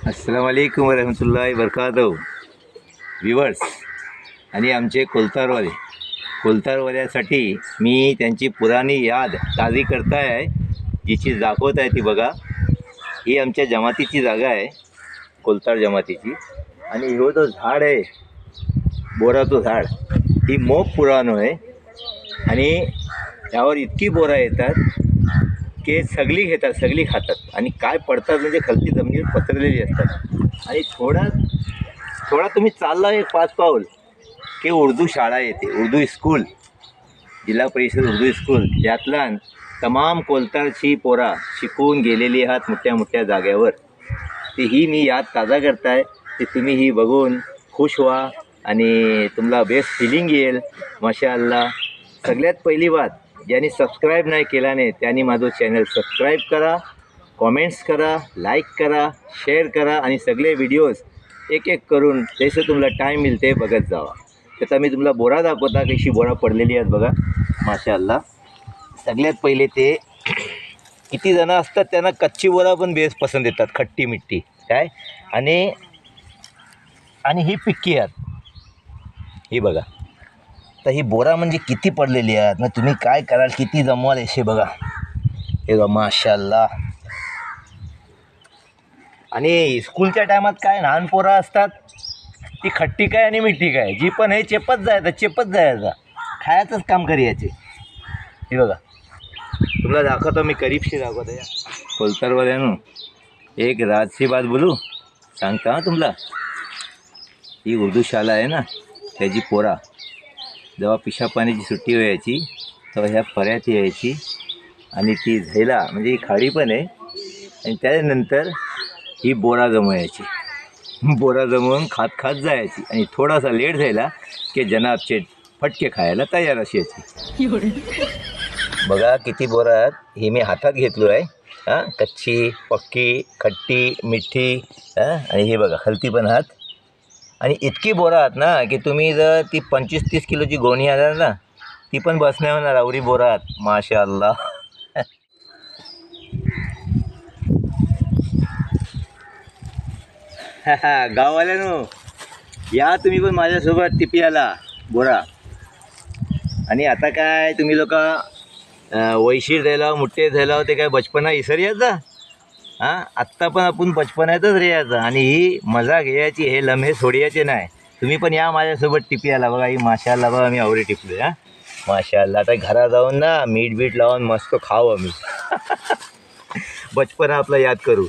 अस्सलाम वालेकुम वरहमतुल्लाहि वबरकातुहू व्ह्यूअर्स आणि आमचे कोलतारवाल्यासाठी मी त्यांची पुराणी याद ताजी करताय आहे, जिची दाखवत आहे ती बघा. ही आमच्या जमातीची जागा आहे, कोलतार जमातीची. आणि ह्यो जो झाड आहे बोराचं झाड, ही मोप पुराणो आहे आणि यावर इतकी बोरा येतात की सगळी घेतात, सगळी खातात आणि काय पडतात म्हणजे खालती जमिनीवर पसरलेली असतात. आणि थोडा तुम्ही चालला एक 5 पाऊल की उर्दू शाळा येते, उर्दू स्कूल, जिल्हा परिषद उर्दू स्कूल. यातला तमाम कोलतारची पोरा शिकून गेलेली आहात मोठ्या मोठ्या जाग्यावर. ती ही मी याद ताजा करताय, ती तुम्ही ही बघून खुश व्हा आणि तुम्हाला बेस्ट फिलिंग येईल. माशाअल्लाह. सगळ्यात पहिली बात, ज्यांनी सबस्क्राईब नाही केला नाही त्यांनी माझं चॅनल सबस्क्राईब करा, कॉमेंट्स करा, लाईक करा, शेअर करा आणि सगळे व्हिडिओज एक एक करून जसं तुम्हाला टाईम मिळते बघत जावा. त्याचा मी तुम्हाला बोरा दाखवता, कशी बोरा पडलेली आहेत बघा. माशाअल्लाह. सगळ्यात पहिले ते किती जण असतात त्यांना कच्ची बोरा पण बेस पसंत येतात, खट्टी मिट्टी काय. आणि ही पिक्की आहेत, ही बघा. तर ही बोरा म्हणजे किती पडलेली आहेत, मग तुम्ही काय कराल, किती जमवाल असे बघा. हे बघा माशाअल्लाह. आणि स्कूलच्या टायमात काय लहान पोरं असतात, ती खट्टी काय आणि मिठी काय जी पण हे चेपत जायचा खायचंच काम करायचे. हे बघा तुम्हाला दाखवतो मी, करीबशी दाखवतो. या कोलतारवाल्यानं एक राजसी बात बोलू सांगता हा तुम्हाला. ही उर्दू शाळा आहे ना, त्याची पोरा जेव्हा पिशा पाण्याची सुट्टी व्हायची तेव्हा ह्या पर्यात यायची आणि ती झैला म्हणजे ही खाडी पण आहे. आणि त्यानंतर ही बोरा जमवायची, बोरा जमवून खात जायची आणि थोडासा लेट झाला की जनाबचे फटके खायला तयार असायची. बघा किती बोरा आहेत. ही मी हातात घेतलो आहे. हां, कच्ची, पक्की, खट्टी, मिठी. आणि हे बघा खालती पण हात. आणि इतकी बोरा आहात ना की तुम्ही जर ती 25-30 किलोची गोणी आला ना, ती पण बस नाही होणार, आवरी बोरा आहात. माशाअल्लाह. गाववाल्यानो या तुम्ही पण माझ्यासोबत टिपियाला बोरा. आणि आता काय तुम्ही लोक वैशीर द्यायला, मुठ्ठे द्यायला, ते काय बचपना इसरयाचा. हां, आत्ता पण आपण बचपनातच राहायचं आणि ही मजा घ्यायची, हे लम्हे सोडायचे नाही. तुम्ही पण या माझ्यासोबत टिपियाला. बघा ही माशाअल्लाह, बघा मी आवरी टिपलो. हां माशाअल्लाह. आता घरात जाऊन ना मीठ बीठ लावून मस्त खाऊ आम्ही. बचपना आपला याद करू.